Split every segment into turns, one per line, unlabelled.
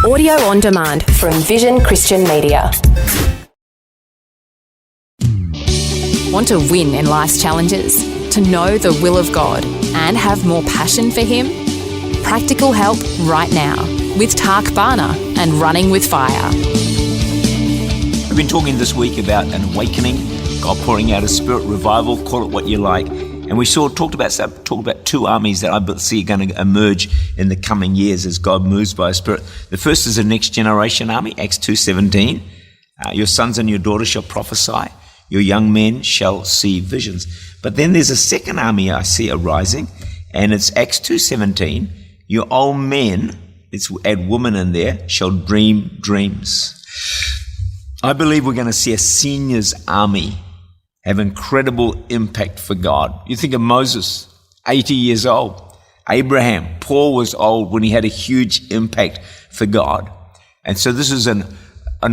Audio on demand from Vision Christian Media. Want to win in life's challenges? To know the will of God and have more passion for Him? Practical help right now with Tak Bhana and Running with Fire.
We've been talking this week about an awakening, God pouring out a spirit revival, call it what you like. And we talked about two armies that I see are going to emerge in the coming years as God moves by His Spirit. The first is a next generation army, Acts 2:17. Your sons and your daughters shall prophesy. Your young men shall see visions. But then there's a second army I see arising, and it's Acts 2:17. Your old men, let's add women in there, shall dream dreams. I believe we're going to see a seniors army have incredible impact for God. You think of Moses, 80 years old. Abraham, Paul was old when he had a huge impact for God. And so this is an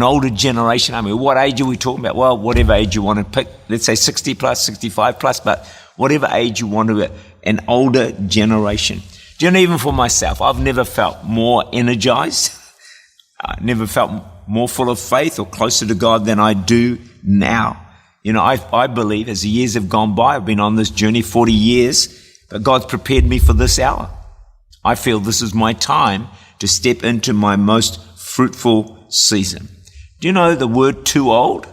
older generation. I mean, what age are we talking about? Well, whatever age you want to pick. Let's say 60 plus, 65 plus, but whatever age you want to, an older generation. Do you know, even for myself, I've never felt more energized. I never felt more full of faith or closer to God than I do now. You know, I believe as the years have gone by, I've been on this journey 40 years, but God's prepared me for this hour. I feel this is my time to step into my most fruitful season. Do you know the word too old?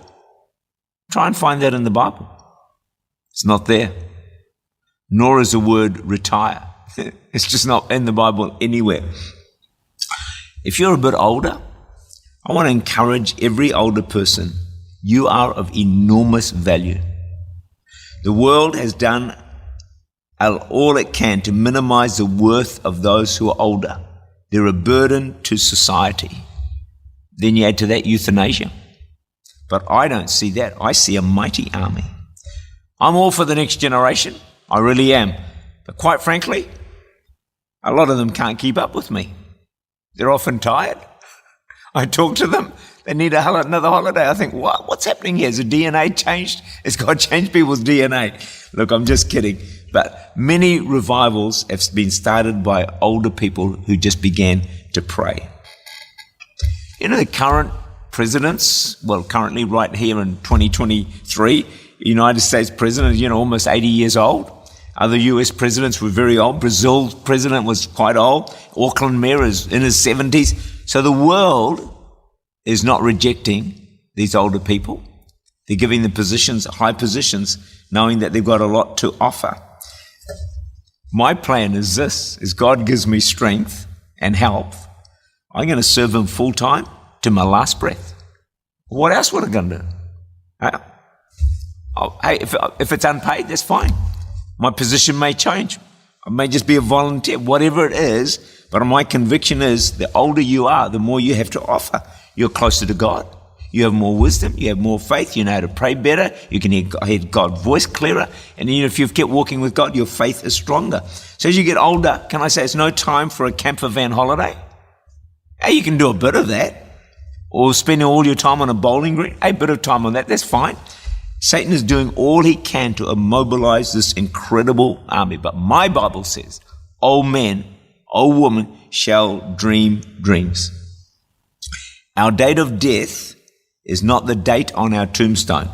Try and find that in the Bible. It's not there. Nor is the word retire. It's just not in the Bible anywhere. If you're a bit older, I want to encourage every older person. You are of enormous value. The world has done all it can to minimize the worth of those who are older. They're a burden to society. Then you add to that euthanasia. But I don't see that. I see a mighty army. I'm all for the next generation. I really am. But quite frankly, a lot of them can't keep up with me. They're often tired. I talk to them. They need another holiday. I think, what's happening here? Has the DNA changed? Has God changed people's DNA? Look, I'm just kidding. But many revivals have been started by older people who just began to pray. You know, the current presidents, well, currently right here in 2023, United States president, almost 80 years old. Other US presidents were very old. Brazil's president was quite old. Auckland mayor is in his 70s. So the world is not rejecting these older people. They're giving them positions, high positions, knowing that they've got a lot to offer. My plan is this, as God gives me strength and health, I'm going to serve Him full time to my last breath. What else would I going to do? Hey, if it's unpaid, that's fine. My position may change. I may just be a volunteer, whatever it is, but my conviction is the older you are, the more you have to offer. You're closer to God. You have more wisdom. You have more faith. You know how to pray better. You can hear God's voice clearer. And if you've kept walking with God, your faith is stronger. So as you get older, can I say it's no time for a camper van holiday? Hey, you can do a bit of that. Or spending all your time on a bowling green. Hey, a bit of time on that. That's fine. Satan is doing all he can to immobilize this incredible army. But my Bible says, old men, old women shall dream dreams. Our date of death is not the date on our tombstone.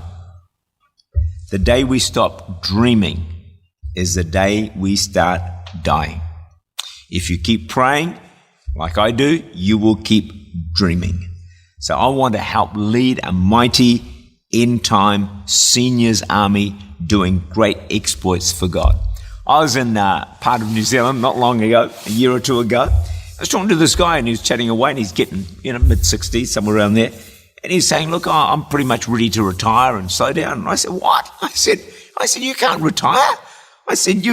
The day we stop dreaming is the day we start dying. If you keep praying, like I do, you will keep dreaming. So I want to help lead a mighty end-time seniors army doing great exploits for God. I was in part of New Zealand not long ago, a year or two ago. I was talking to this guy and he was chatting away and he's getting, mid-60s, somewhere around there. And he's saying, look, I'm pretty much ready to retire and slow down. And I said, what? I said, you can't retire. I said,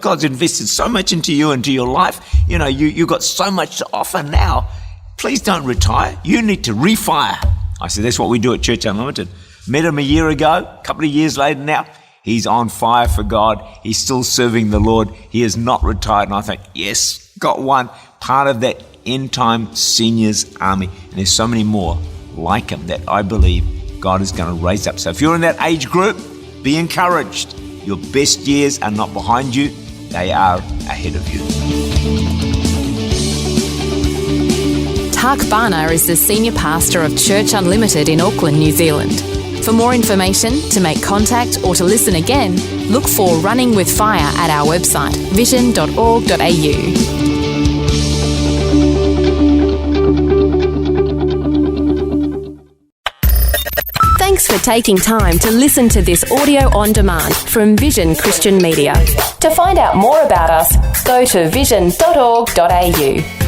God's invested so much into you, into your life. You've got so much to offer now. Please don't retire. You need to refire. I said, that's what we do at Church Unlimited. Met him a year ago, a couple of years later now. He's on fire for God. He's still serving the Lord. He is not retired. And I think, yes, got one part of that end-time seniors army. And there's so many more like him that I believe God is going to raise up. So if you're in that age group, be encouraged. Your best years are not behind you. They are ahead of you.
Tak Bhana is the Senior Pastor of Church Unlimited in Auckland, New Zealand. For more information, to make contact or to listen again, look for Running with Fire at our website, vision.org.au. Thanks for taking time to listen to this audio on demand from Vision Christian Media. To find out more about us, go to vision.org.au.